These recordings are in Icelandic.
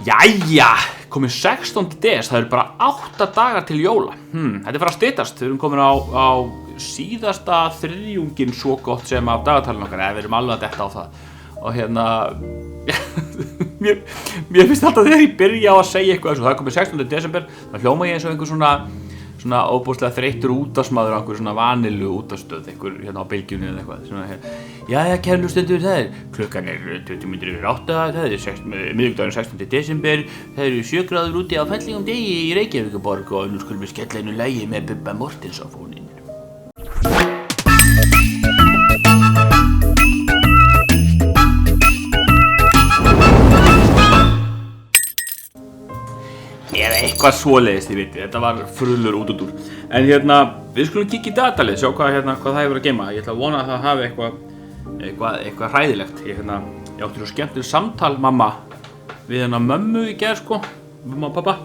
Jæja, komið 16. des, það eru bara 8 dagar til jóla. Þetta er fara að styttast, við erum komin á síðasta þriðjunginn svo gott sem af dagatalinu okkar, við erum alveg að detta á það. Og hérna, mér finnst alltaf þegar ég byrja á að segja eitthvað eins og það er komið 16. desember, þá hljóma ég eins og einhver svona óbúslega þreyttur útvarpsmaður á einhver svona vanilu útvarpsstöð, einhver hérna á bylgjunni eða eitthvað, svona hérna, jæja kæru hlustendur, það er, klukkan er 20:08, það er miðvikudagurinn 16. desember, það eru 7 gráður úti á fellingum degi í Reykjavíkurborg og nú skulum við skella einu lagi með Bubba Mortens á fóninn. Eða eitthvað svoleiðis, þið vitið, þetta var frullur út. En hérna, við skulum kíkja í datalið, sjá hvað það hefur að geyma. Ég ætla að vona að það hafi eitthvað hræðilegt. Ég átti svo skemmtilegt samtal, mamma, við mömmu í gær, sko, mamma og pappa.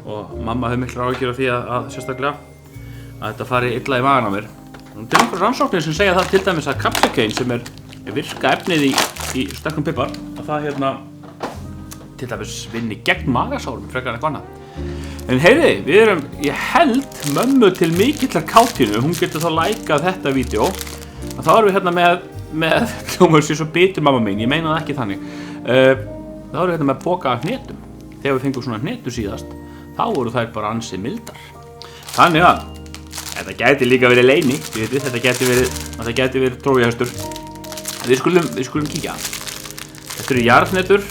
Og mamma hefur miklar áhyggjur af því að sérstaklega, að þetta fari illa í magann á mér. Það er einhverjar rannsóknir sem segja það til dæmis að capsaicin, sem er virka efnið í sterkum pipar, að það til dæmis vinni gegn magasárum frekar en eitthvað annað. En heyriði, við erum, ég held mömmu til mikillar kátínu, hún getur þá lækað þetta vídeó. Og þá erum við hérna með hljómar sér svo bitur mamma mín, ég meina það ekki þannig. Þá erum við hérna með poka af hnetum. Þegar við fengum svona hnetur síðast, þá voru þær bara ansið mildar. Þannig að, þetta gæti líka verið leyni, þetta gæti verið trójahöstur. Við skulum kíkja. Þetta eru jarðhnetur.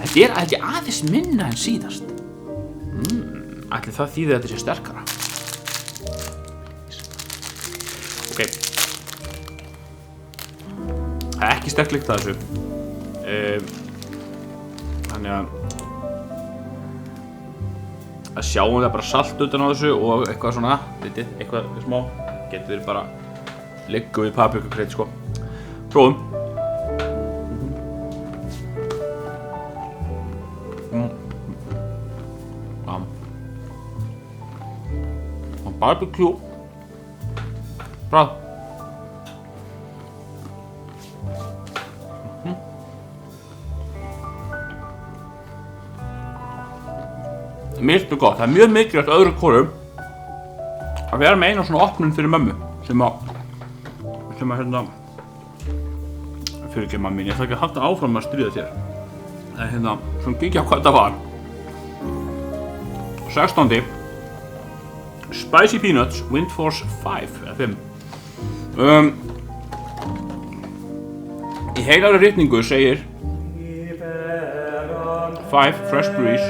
Þetta er aðeins minna en síðast. Ætli það þýðir að þetta sé sterkara. Ok. Það er ekki sterk lykt af þessu. Þannig að sjáum það bara salt utan á þessu og eitthvað svona, eitthvað smá. Getur verið bara liggu við paprikukreiti, sko. Prófum. Barbecue bragð. Mjög gott, það er mjög mikilvægt öðru hvorum að vera með eina svona opnun fyrir mömmu sem að hérna fyrir ekki mamma mín, ég ætla ekki að halda áfram að stríða þér. Það er hérna, svona kíkja á hvað þetta var. 16. Spicy Peanuts, Windforce 5 eða 5. Í heilari ritningu segir 5 fresh breeze,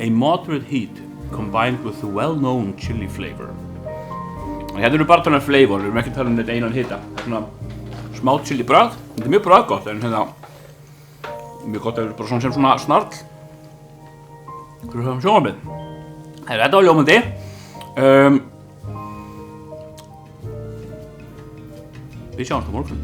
a moderate heat combined with the well-known chili flavor. Og hérna eru bara talað flavor, við erum ekki talað þetta einan hita. Það er svona smá chili bragð, þetta er mjög bragðgott en hérna mjög gott að það er bara svona sem svona snarl. Fyrir það sjónvarpið. Þetta var ljómandi. Við sjáumst á morgun.